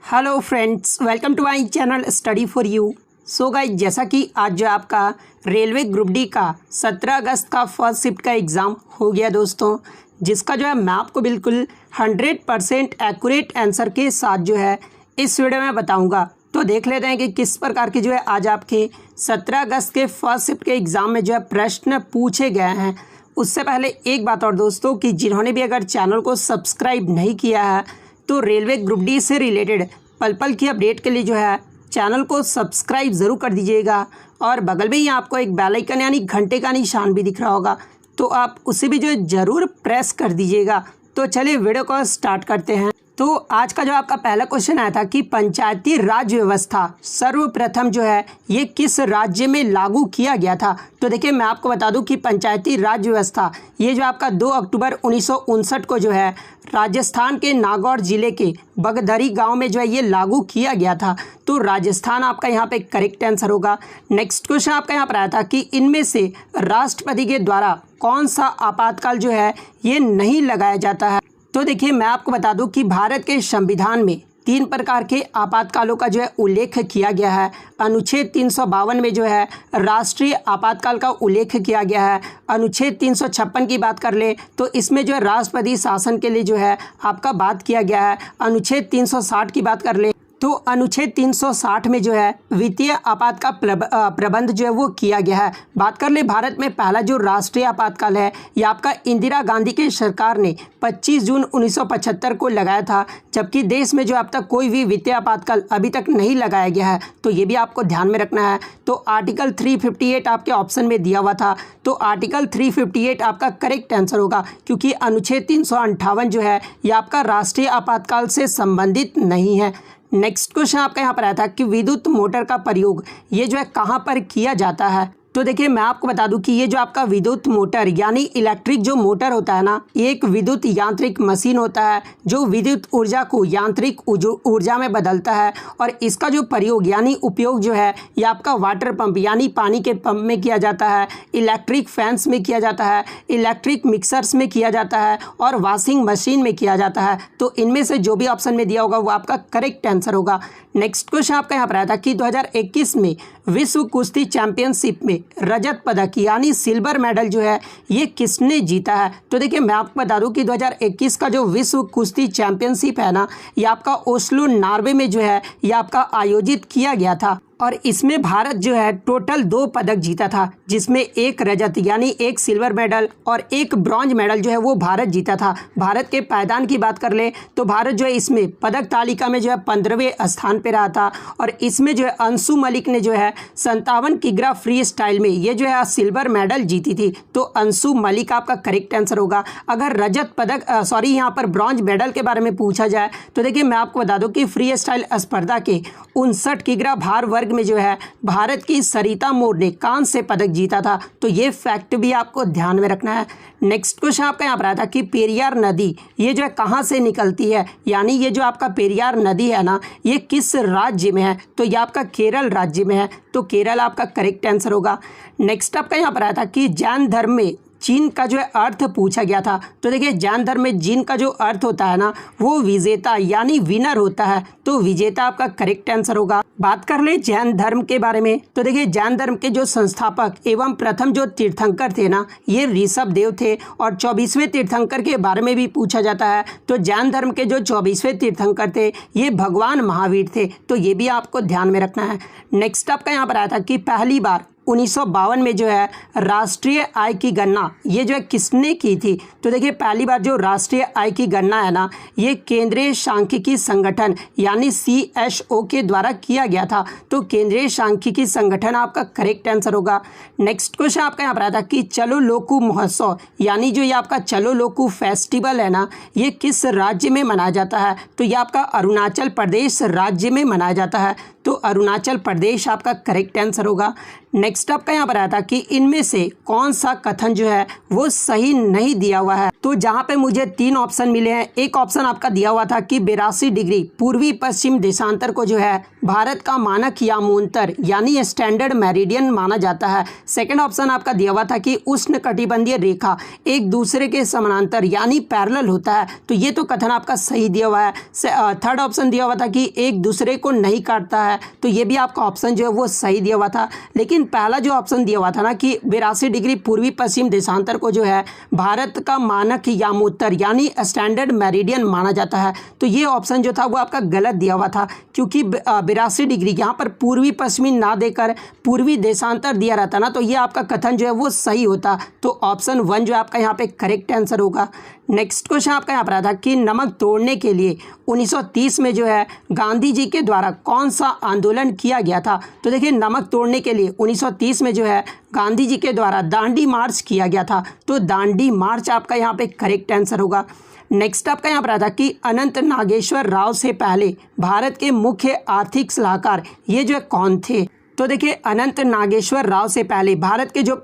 Hello friends, welcome to my channel study for you. So guys, जैसा कि आज जो आपका रेलवे ग्रुप डी का 17 अगस्त का फर्स्ट शिफ्ट का एग्ज़ाम हो गया दोस्तों, जिसका जो है मैं आपको बिल्कुल 100% एक्यूरेट आंसर के साथ जो है इस वीडियो में बताऊंगा। तो देख लेते हैं कि किस प्रकार के जो है आज आपके 17 अगस्त के फर्स्ट शिफ्ट के एग्ज़ाम में जो है प्रश्न पूछे गए हैं। उससे पहले एक बात और दोस्तों, कि जिन्होंने भी अगर चैनल को सब्सक्राइब नहीं किया है तो रेलवे ग्रुप डी से रिलेटेड पल पल की अपडेट के लिए जो है चैनल को सब्सक्राइब ज़रूर कर दीजिएगा। और बगल में ही आपको एक बेल आइकन यानी घंटे का निशान भी दिख रहा होगा, तो आप उसे भी जो है ज़रूर प्रेस कर दीजिएगा। तो चलिए वीडियो को स्टार्ट करते हैं। तो आज का जो आपका पहला क्वेश्चन आया था कि पंचायती राज व्यवस्था सर्वप्रथम जो है ये किस राज्य में लागू किया गया था। तो देखिए, मैं आपको बता दूं कि पंचायती राज व्यवस्था ये जो आपका 2 अक्टूबर 1959 को जो है राजस्थान के नागौर जिले के बगधरी गांव में जो है ये लागू किया गया था। तो राजस्थान आपका यहाँ पे करेक्ट आंसर होगा। नेक्स्ट क्वेश्चन आपका यहाँ पर आया था कि इनमें से राष्ट्रपति के द्वारा कौन सा आपातकाल जो है ये नहीं लगाया जाता है। तो देखिए, मैं आपको बता दूं कि भारत के संविधान में 3 प्रकार के आपातकालों का जो है उल्लेख किया गया है। अनुच्छेद 352 में जो है राष्ट्रीय आपातकाल का उल्लेख किया गया है। अनुच्छेद 356 की बात कर ले तो इसमें जो है राष्ट्रपति शासन के लिए जो है आपका बात किया गया है। अनुच्छेद 360 की बात कर ले तो अनुच्छेद 360 में जो है वित्तीय आपात का प्रबंध जो है वो किया गया है। बात कर ले भारत में पहला जो राष्ट्रीय आपातकाल है ये आपका इंदिरा गांधी की सरकार ने 25 जून 1975 को लगाया था, जबकि देश में जो अब तक कोई भी वित्तीय आपातकाल अभी तक नहीं लगाया गया है। तो ये भी आपको ध्यान में रखना है। तो आर्टिकल 358 आपके ऑप्शन में दिया हुआ था, तो आर्टिकल 358 आपका करेक्ट आंसर होगा, क्योंकि अनुच्छेद 358 जो है ये आपका राष्ट्रीय आपातकाल से संबंधित नहीं है। नेक्स्ट क्वेश्चन आपका यहाँ पर आया था कि विद्युत मोटर का प्रयोग ये जो है कहाँ पर किया जाता है। तो देखिए, मैं आपको बता दूं कि ये जो आपका विद्युत मोटर यानी इलेक्ट्रिक जो मोटर होता है ना, ये एक विद्युत यांत्रिक मशीन होता है जो विद्युत ऊर्जा को यांत्रिक ऊर्जा में बदलता है। और इसका जो प्रयोग यानी उपयोग जो है ये आपका वाटर पंप यानी पानी के पंप में किया जाता है, इलेक्ट्रिक फैंस में किया जाता है, इलेक्ट्रिक मिक्सर्स में किया जाता है और वॉशिंग मशीन में किया जाता है। तो इनमें से जो भी ऑप्शन में दिया होगा वो आपका करेक्ट आंसर होगा। नेक्स्ट क्वेश्चन आपका यहाँ पर आया था कि 2021 में विश्व कुश्ती चैंपियनशिप में रजत पदक यानी सिल्वर मेडल जो है ये किसने जीता है। तो देखिए, मैं आपको बता दूं कि 2021 का जो विश्व कुश्ती चैंपियनशिप है ना, ये आपका ओस्लो नॉर्वे में जो है ये आपका आयोजित किया गया था। और इसमें भारत जो है टोटल 2 पदक जीता था, जिसमें एक रजत यानी एक सिल्वर मेडल और एक ब्रॉन्ज मेडल जो है वो भारत जीता था। भारत के पायदान की बात कर ले तो भारत जो है इसमें पदक तालिका में जो है 15वें स्थान पे रहा था। और इसमें जो है अंशु मलिक ने जो है 57 किग्रा फ्री स्टाइल में ये जो है सिल्वर मेडल जीती थी। तो अंशु मलिक आपका करेक्ट आंसर होगा। अगर रजत पदक यहाँ पर ब्रॉन्ज मेडल के बारे में पूछा जाए तो देखिए, मैं आपको बता दूं कि फ्री स्टाइल स्पर्धा के 59 किग्रा भार वर्ग में जो है भारत की सरिता मोर ने कांस्य पदक जीता था। तो ये फैक्ट भी आपको ध्यान में रखना है। नेक्स्ट क्वेश्चन आपका यहाँ पर आया था कि पेरियार नदी ये जो है कहाँ से निकलती है, यानी ये जो आपका पेरियार नदी है ना, ये किस राज्य में है। तो ये आपका केरल राज्य में है। तो केरल आपका करेक्ट आंसर होगा। नेक्स्ट आपका यहाँ पर आया था कि जैन धर्म में जीन का जो है अर्थ पूछा गया था। तो देखिए, जैन धर्म में जीन का जो अर्थ होता है ना, वो विजेता यानी विनर होता है। तो विजेता आपका करेक्ट आंसर होगा। बात कर ले जैन धर्म के बारे में तो देखिए, जैन धर्म के जो संस्थापक एवं प्रथम जो तीर्थंकर थे ना, ये ऋषभ देव थे। और 24वें तीर्थंकर के बारे में भी पूछा जाता है। तो जैन धर्म के जो 24वें तीर्थंकर थे ये भगवान महावीर थे। तो ये भी आपको ध्यान में रखना है। नेक्स्ट आपका यहाँ पर आया था कि पहली बार 1952 में जो है राष्ट्रीय आय की गणना ये जो है किसने की थी। तो देखिए, पहली बार जो राष्ट्रीय आय की गणना है ना, ये केंद्रीय सांख्यिकी संगठन यानी CSO के द्वारा किया गया था। तो केंद्रीय सांख्यिकी संगठन आपका करेक्ट आंसर होगा। नेक्स्ट क्वेश्चन आपका यहाँ पर आया था कि चलो लोकू महोत्सव यानी जो ये आपका चलो लोकू फेस्टिवल है ना, ये किस राज्य में मनाया जाता है। तो ये आपका अरुणाचल प्रदेश राज्य में मनाया जाता है। तो अरुणाचल प्रदेश आपका करेक्ट आंसर होगा। नेक्स्ट आपका यहाँ पर आया था कि इनमें से कौन सा कथन जो है वो सही नहीं दिया हुआ है। तो जहाँ पे मुझे 3 ऑप्शन मिले हैं, एक ऑप्शन आपका दिया हुआ था कि 82 डिग्री पूर्वी पश्चिम देशांतर को जो है भारत का मानक यामोंतर यानी स्टैंडर्ड मेरिडियन माना जाता है। सेकंड ऑप्शन आपका दिया हुआ था कि उष्णकटिबंधीय रेखा एक दूसरे के समानांतर यानी पैरेलल होता है, तो ये तो कथन आपका सही दिया हुआ है। थर्ड ऑप्शन दिया हुआ था कि एक दूसरे को नहीं काटता है, तो ये भी आपका ऑप्शन जो है वो सही दिया हुआ था। लेकिन पहला जो ऑप्शन दिया हुआ था ना कि 82 डिग्री पूर्वी पश्चिम देशांतर को जो है भारत का मानक यामोत्तर यानी स्टैंडर्ड मेरिडियन माना जाता है, तो ये ऑप्शन जो था वो आपका गलत दिया हुआ था, क्योंकि 82 डिग्री यहाँ पर पूर्वी पश्चिमी ना देकर पूर्वी देशांतर दिया रहता ना, तो ये आपका कथन जो है वो सही होता। तो ऑप्शन 1 जो आपका यहाँ पे करेक्ट आंसर होगा। नेक्स्ट क्वेश्चन आपका यहाँ पर आता है कि नमक तोड़ने के लिए 1930 में जो है गांधी जी के द्वारा कौन सा आंदोलन किया गया था। तो देखिए नमक तोड़ने के लिए 1930 में जो है गांधी जी के द्वारा दांडी मार्च किया गया था, तो दांडी मार्च आपका यहाँ पे करेक्ट आंसर होगा। नेक्स्ट आपका यहाँ पर आता कि अनंत नागेश्वर राव से पहले भारत के मुख्य आर्थिक सलाहकार ये जो कौन थे। तो देखिए अनंत नागेश्वर राव से पहले भारत के जो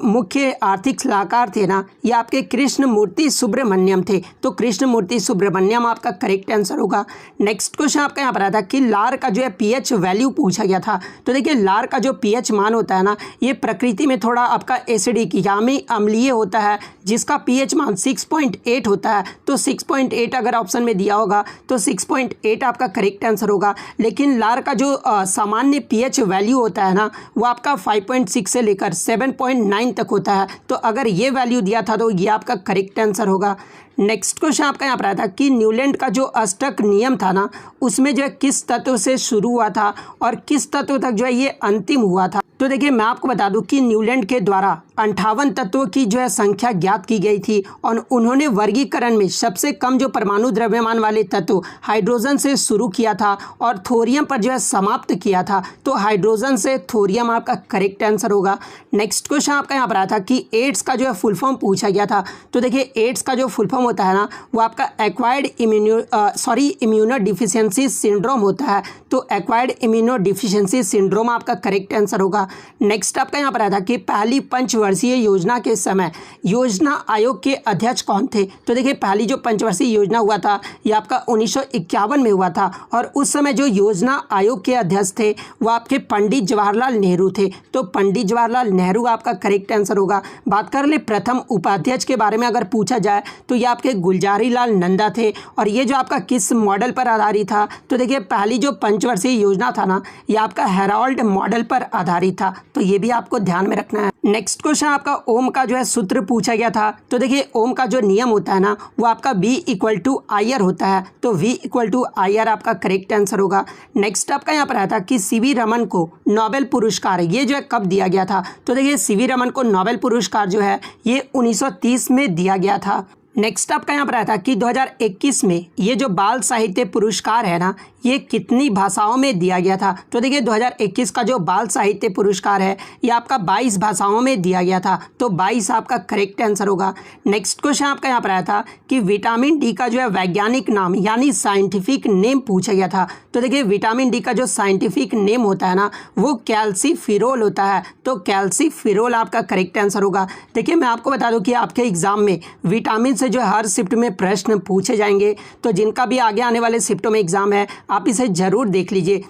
मुख्य आर्थिक सलाहकार थे ना, ये आपके कृष्णमूर्ति सुब्रमण्यम थे, तो कृष्णमूर्ति सुब्रमण्यम आपका करेक्ट आंसर होगा। नेक्स्ट क्वेश्चन आपका यहाँ पर आता कि लार का जो है पीएच वैल्यू पूछा गया था। तो देखिए लार का जो पीएच मान होता है ना, ये प्रकृति में थोड़ा आपका एसिडिक यानी अम्लीय होता है, जिसका पीएच मान 6.8 होता है, तो 6.8 अगर ऑप्शन में दिया होगा तो 6.8 आपका करेक्ट आंसर होगा। लेकिन लार का जो सामान्य पीएच वैल्यू होता है ना, वो आपका 5.6 से लेकर 7.9 तक होता है, तो अगर ये वैल्यू दिया था तो ये आपका करेक्ट आंसर होगा। नेक्स्ट क्वेश्चन आपका यहाँ पर आया था कि न्यूलैंड का जो अष्टक नियम था ना, उसमें जो है किस तत्व से शुरू हुआ था और किस तत्व तक जो है ये अंतिम हुआ था। तो देखिए मैं आपको बता दूं कि न्यूलैंड के द्वारा 58 तत्वों की जो है संख्या ज्ञात की गई थी और उन्होंने वर्गीकरण में सबसे कम जो परमाणु द्रव्यमान वाले तत्व हाइड्रोजन से शुरू किया था और थोरियम पर जो है समाप्त किया था, तो हाइड्रोजन से थोरियम आपका करेक्ट आंसर होगा। नेक्स्ट क्वेश्चन आपका यहाँ पर आया था कि एड्स का जो है फुल फॉर्म पूछा गया था। तो देखिए एड्स का जो फुल फॉर्म होता है ना, वो आपका एक्वायर्ड इम्यूनो डिफिशियंसी सिंड्रोम होता है, तो एक्वायर्ड इम्यूनो डिफिशियंसी सिंड्रोम आपका करेक्ट आंसर होगा। नेक्स्ट आपका यहाँ पर आया था कि पहली पंचवर्षीय योजना के समय योजना आयोग के अध्यक्ष कौन थे। तो देखिए पहली जो पंचवर्षीय योजना हुआ था ये आपका 1951 में हुआ था और उस समय जो योजना आयोग के अध्यक्ष थे वो आपके पंडित जवाहरलाल नेहरू थे, तो पंडित जवाहरलाल नेहरू आपका करेक्ट आंसर होगा। बात कर ले प्रथम उपाध्यक्ष के बारे में अगर पूछा जाए तो ये आपके गुलजारी लाल नंदा थे और ये जो आपका किस मॉडल पर आधारित था। तो देखिए पहली जो पंचवर्षीय योजना था ना, ये आपका हेराल्ड मॉडल पर आधारित था, तो ये भी आपको ध्यान में रखना है। नेक्स्ट क्वेश्चन आपका ओम का जो है सूत्र पूछा गया था। तो देखिए ओम का जो नियम होता है ना, वो आपका V = IR होता है, तो V = IR आपका करेक्ट आंसर होगा। नेक्स्ट आपका यहाँ पर आया था कि सीवी रमन को नोबेल पुरस्कार ये जो है कब दिया गया था। तो देखिए सीवी रमन को नोबेल पुरस्कार जो है ये 1930 में दिया गया था। नेक्स्ट आपका यहाँ पर आया था कि 2021 में ये जो बाल साहित्य पुरस्कार है ना, ये कितनी भाषाओं में दिया गया था। तो देखिए 2021 का जो बाल साहित्य पुरस्कार है ये आपका 22 भाषाओं में दिया गया था, तो 22 आपका करेक्ट आंसर होगा। नेक्स्ट क्वेश्चन आपका यहाँ पर आया था कि विटामिन डी का जो है वैज्ञानिक नाम यानी साइंटिफिक नेम पूछा गया था। तो देखिए विटामिन डी का जो साइंटिफिक नेम होता है ना, वो कैल्सीफिरोल होता है, तो कैल्सीफिरोल आपका करेक्ट आंसर होगा। देखिए मैं आपको बता दूं कि आपके एग्जाम में विटामिन से जो हर शिफ्ट में प्रश्न पूछे जाएंगे, तो जिनका भी आगे आने वाले शिफ्टों में एग्जाम है आप इसे जरूर देख लीजिए।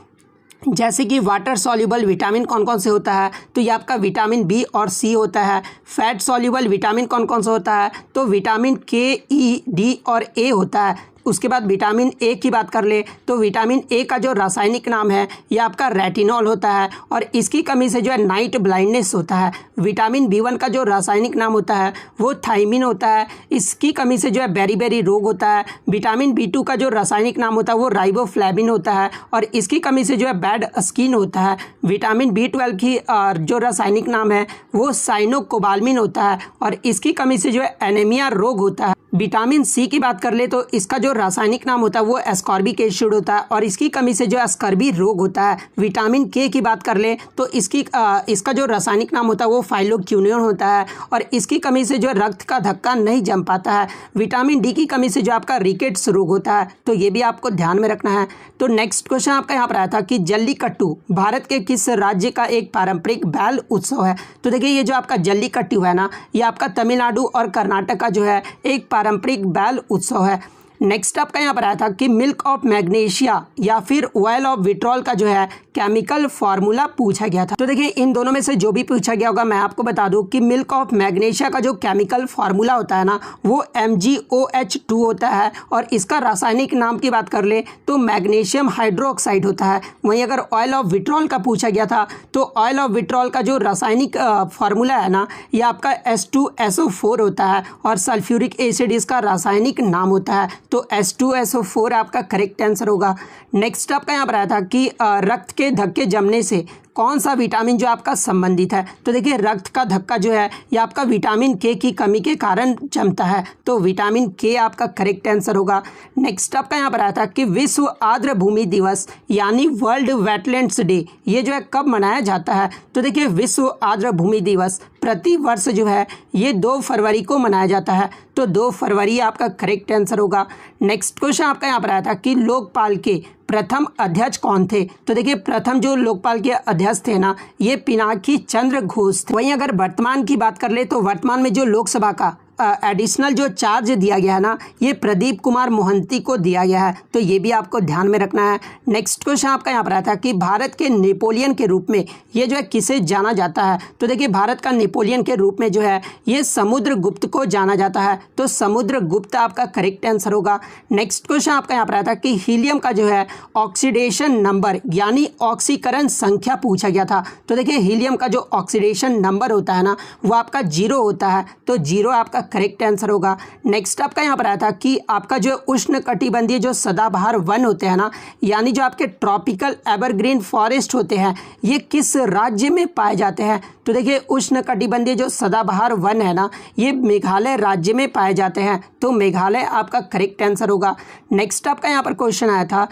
जैसे कि वाटर सॉल्युबल विटामिन कौन कौन से होता है, तो ये आपका विटामिन बी और सी होता है। फैट सॉल्युबल विटामिन कौन कौन सा होता है, तो विटामिन के, ई, डी और ए होता है। उसके बाद विटामिन ए की बात कर ले तो विटामिन ए का जो रासायनिक नाम है ये आपका रेटिनॉल होता है और इसकी कमी से जो है नाइट ब्लाइंडनेस होता है। विटामिन B1 का जो रासायनिक नाम होता है वो थायमिन होता है, इसकी कमी से जो है बेरी रोग होता है। विटामिन B2 का जो रासायनिक नाम होता है वो राइबोफ्लेविन होता है और इसकी कमी से जो है बैड स्किन होता है। विटामिन B12 की जो रासायनिक नाम है वो साइनोकोबाल्मिन होता है और इसकी कमी से जो है एनीमिया रोग होता है। विटामिन सी की बात कर ले तो इसका जो रासायनिक नाम होता है वो एस्कॉर्बिक एसिड होता है और इसकी कमी से जो स्कर्वी रोग होता है। विटामिन के की बात कर ले तो इसका जो रासायनिक नाम होता है वो फाइलोक्विनोन होता है और इसकी कमी से जो रक्त का धक्का नहीं जम पाता है। विटामिन डी की कमी से जो आपका रिकेट्स रोग होता है, तो ये भी आपको ध्यान में रखना है। तो नेक्स्ट क्वेश्चन आपका यहाँ पर आया था कि जल्लीकट्टू भारत के किस राज्य का एक पारंपरिक बैल उत्सव है। तो देखिए ये जो आपका जल्लीकट्टू है ना, ये आपका तमिलनाडु और कर्नाटक का जो है एक पारंपरिक बैल उत्सव है। नेक्स्ट आपका यहाँ पर आया था कि मिल्क ऑफ मैग्नीशिया या फिर ऑयल ऑफ विट्रॉल का जो है केमिकल फार्मूला पूछा गया था। तो देखिए इन दोनों में से जो भी पूछा गया होगा मैं आपको बता दूं कि मिल्क ऑफ मैग्नीशिया का जो केमिकल फार्मूला होता है ना वो MgOH2 होता है और इसका रासायनिक नाम की बात कर ले तो मैग्नीशियम हाइड्रोक्साइड होता है। वहीं अगर ऑयल ऑफ विट्रॉल का पूछा गया था तो ऑयल ऑफ विट्रॉल का जो रासायनिक फार्मूला है ना ये आपका H2SO4 होता है और सल्फ्यूरिक एसिड इसका रासायनिक नाम होता है। तो H2SO4 आपका करेक्ट आंसर होगा। नेक्स्ट आपका यहाँ पर आया था कि रक्त के धक्के जमने से कौन सा विटामिन जो आपका संबंधित है। तो देखिए रक्त का धक्का जो है ये आपका विटामिन के की कमी के कारण जमता है, तो विटामिन के आपका करेक्ट आंसर होगा। नेक्स्ट आपका यहाँ पर आया था कि विश्व आर्द्र भूमि दिवस यानी वर्ल्ड वेटलैंड्स डे ये जो है कब मनाया जाता है। तो देखिए विश्व आर्द्र भूमि दिवस प्रति वर्ष जो है ये 2 फरवरी को मनाया जाता है, तो 2 फरवरी आपका करेक्ट आंसर होगा। नेक्स्ट क्वेश्चन आपका यहाँ पर आया था कि लोकपाल के प्रथम अध्यक्ष कौन थे। तो देखिए प्रथम जो लोकपाल के अध्यक्ष थे ना ये पिनाकी चंद्र घोष थे। वहीं अगर वर्तमान की बात कर ले तो वर्तमान में जो लोकसभा का एडिशनल जो चार्ज दिया गया है ना ये प्रदीप कुमार मोहंती को दिया गया है, तो ये भी आपको ध्यान में रखना है। नेक्स्ट क्वेश्चन आपका यहाँ पर आया था कि भारत के नेपोलियन के रूप में ये जो है किसे जाना जाता है। तो देखिए भारत का नेपोलियन के रूप में जो है ये समुद्रगुप्त को जाना जाता है, तो समुद्रगुप्त आपका करेक्ट आंसर होगा। नेक्स्ट क्वेश्चन आपका यहाँ पर आया था कि हीलियम का जो है ऑक्सीडेशन नंबर यानी ऑक्सीकरण संख्या पूछा गया था। तो देखिए हीलियम का जो ऑक्सीडेशन नंबर होता है ना वो आपका 0 होता है, तो 0 आपका करेक्ट आंसर होगा। नेक्स्ट आपका यहाँ पर आया था कि आपका जो उष्ण कटिबंधीय जो सदाबहार वन होते हैं ना यानी जो आपके ट्रॉपिकल एवरग्रीन फॉरेस्ट होते हैं ये किस राज्य में पाए जाते हैं। तो देखिए उष्ण कटिबंधीय जो सदाबहार वन है ना ये मेघालय राज्य में पाए जाते हैं, तो मेघालय आपका करेक्ट आंसर होगा। नेक्स्ट आपका यहाँ पर क्वेश्चन आया था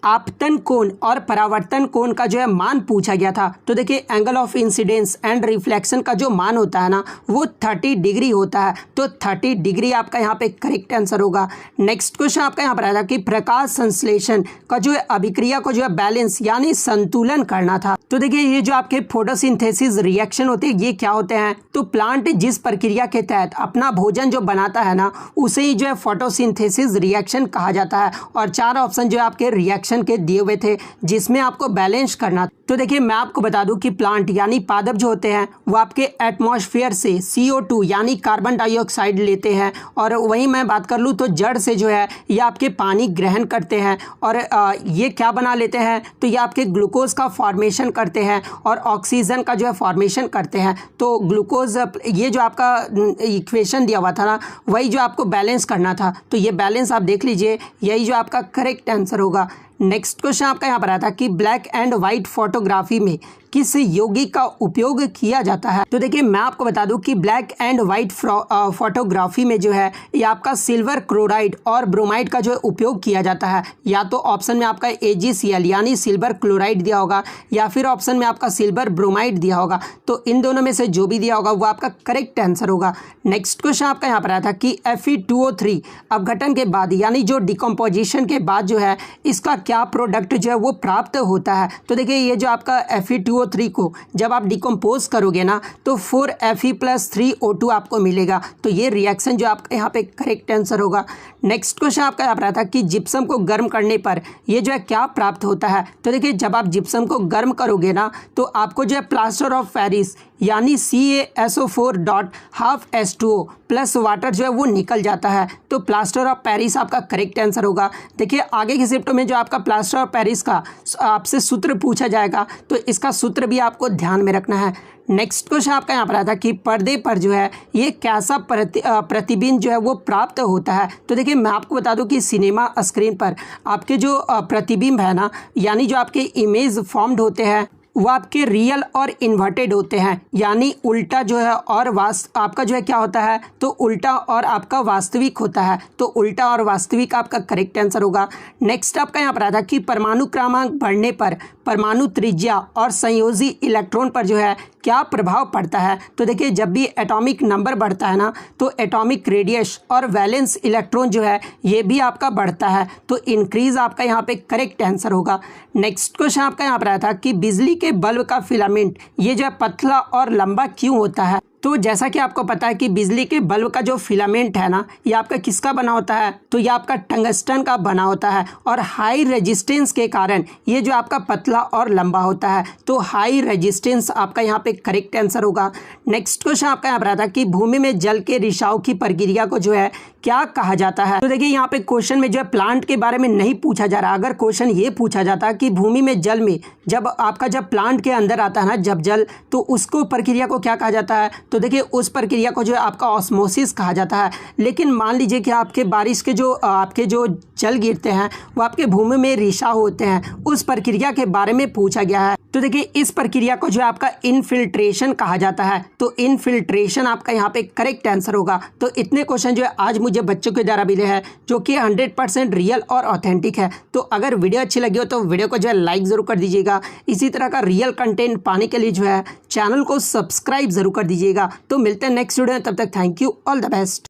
आपतन कोण और परावर्तन कोण का जो है मान पूछा गया था। तो देखिए angle of incidence and reflection का जो मान होता है ना वो 30 डिग्री होता है, तो 30 डिग्री आपका यहाँ पे करेक्ट आंसर होगा। नेक्स्ट क्वेश्चन आपका यहाँ पर आया था कि प्रकाश संश्लेषण का जो है अभिक्रिया को जो है बैलेंस यानी संतुलन करना था। तो देखिए ये जो आपके फोटोसिंथेसिस रिएक्शन होते हैं ये क्या होते हैं। तो प्लांट जिस प्रक्रिया के तहत अपना भोजन जो बनाता है ना उसे ही जो है फोटोसिंथेसिस रिएक्शन कहा जाता है। और 4 ऑप्शन जो है आपके रिएक्शन के दिए हुए थे जिसमें आपको बैलेंस करना। तो देखिए मैं आपको बता दूं कि प्लांट यानी पादप जो होते हैं वो आपके एटमॉस्फेयर से CO2 यानी कार्बन डाइऑक्साइड लेते हैं, और वहीं मैं बात कर लूँ तो जड़ से जो है ये आपके पानी ग्रहण करते हैं और ये क्या बना लेते हैं तो ये आपके ग्लूकोज का फॉर्मेशन करते हैं और ऑक्सीजन का जो है फॉर्मेशन करते हैं। तो ग्लूकोज ये जो आपका इक्वेशन दिया हुआ था ना वही जो आपको बैलेंस करना था, तो ये बैलेंस आप देख लीजिए यही जो आपका करेक्ट आंसर होगा। नेक्स्ट क्वेश्चन आपका यहाँ पर आया था कि ब्लैक एंड वाइट फोटोग्राफी में किस यौगिक का उपयोग किया जाता है। तो देखिए मैं आपको बता दूं कि ब्लैक एंड वाइट फोटोग्राफी में जो है ये आपका सिल्वर क्लोराइड और ब्रोमाइड का जो उपयोग किया जाता है। या तो ऑप्शन में आपका AgCl यानी सिल्वर क्लोराइड दिया होगा या फिर ऑप्शन में आपका सिल्वर ब्रोमाइड दिया होगा, तो इन दोनों में से जो भी दिया होगा वो आपका करेक्ट आंसर होगा। नेक्स्ट क्वेश्चन आपका यहाँ पर आया था कि Fe2O3 अपघटन के बाद यानी जो डिकम्पोजिशन के बाद जो है इसका क्या प्रोडक्ट जो है वो प्राप्त होता है। तो देखिए ये जो आपका Fe2O3 को जब आप डिकम्पोज करोगे ना तो 4Fe+3O2 आपको मिलेगा, तो ये रिएक्शन जो आपका यहाँ पे करेक्ट आंसर होगा। नेक्स्ट क्वेश्चन आपका यहाँ पर आता है कि जिप्सम को गर्म करने पर ये जो है क्या प्राप्त होता है। तो देखिए जब आप जिप्सम को गर्म करोगे ना तो आपको जो है प्लास्टर ऑफ पेरिस यानी CaSO4.12H2O प्लस वाटर जो है वो निकल जाता है, तो प्लास्टर ऑफ पेरिस आपका करेक्ट आंसर होगा। देखिए आगे की शिफ्टों में जो आपका प्लास्टर ऑफ पेरिस का आपसे सूत्र पूछा जाएगा तो इसका सूत्र भी आपको ध्यान में रखना है। नेक्स्ट क्वेश्चन आपका यहाँ पर आता है कि पर्दे पर जो है ये कैसा प्रतिबिंब जो है वो प्राप्त होता है। तो देखिए मैं आपको बता दूं कि सिनेमा स्क्रीन पर आपके जो प्रतिबिंब है ना यानी जो आपके इमेज फॉर्म्ड होते हैं वो आपके रियल और इन्वर्टेड होते हैं, यानी उल्टा जो है और आपका जो है क्या होता है, तो उल्टा और आपका वास्तविक होता है। तो उल्टा और वास्तविक आपका करेक्ट आंसर होगा। नेक्स्ट आपका यहाँ पर आता है कि परमाणु क्रमांक बढ़ने पर परमाणु त्रिज्या और संयोजी इलेक्ट्रॉन पर जो है क्या प्रभाव पड़ता है। तो देखिए जब भी एटॉमिक नंबर बढ़ता है ना, तो एटॉमिक रेडियस और वैलेंस इलेक्ट्रॉन जो है ये भी आपका बढ़ता है। तो इंक्रीज आपका यहाँ पे करेक्ट आंसर होगा। नेक्स्ट क्वेश्चन आपका यहाँ पर आया था कि बिजली के बल्ब का फिलामेंट ये जो है पतला और लंबा क्यों होता है। तो जैसा कि आपको पता है कि बिजली के बल्ब का जो फिलामेंट है ना, ये आपका किसका बना होता है, तो ये आपका टंगस्टन का बना होता है और हाई रेजिस्टेंस के कारण ये जो आपका पतला और लंबा होता है। तो हाई रेजिस्टेंस आपका यहाँ पे करेक्ट आंसर होगा। नेक्स्ट क्वेश्चन आपका यहाँ पर आता है कि भूमि में जल के रिसाव की प्रक्रिया को जो है क्या कहा जाता है। तो देखिए यहाँ पे क्वेश्चन में जो है प्लांट के बारे में नहीं पूछा जा रहा। अगर क्वेश्चन ये पूछा जाता कि भूमि में जल में जब प्लांट के अंदर आता है ना जब जल, तो उसको प्रक्रिया को क्या कहा जाता है, तो देखिए उस प्रक्रिया को जो है आपका ऑस्मोसिस कहा जाता है। लेकिन मान लीजिए कि आपके बारिश के आपके जो जल गिरते हैं वो आपके भूमि में रिसाव होते हैं, उस प्रक्रिया के बारे में पूछा गया है। तो देखिए इस प्रक्रिया को जो है आपका इनफिल्ट्रेशन कहा जाता है। तो इनफिल्ट्रेशन आपका यहाँ पे करेक्ट आंसर होगा। तो इतने क्वेश्चन जो है आज मुझे बच्चों के द्वारा मिले हैं जो कि 100% रियल और ऑथेंटिक है। तो अगर वीडियो अच्छी लगी हो तो वीडियो को जो है लाइक ज़रूर कर दीजिएगा। इसी तरह का रियल कंटेंट पाने के लिए जो है चैनल को सब्सक्राइब ज़रूर कर दीजिएगा। तो मिलते हैं नेक्स्ट वीडियो में, तब तक thank you, all the best.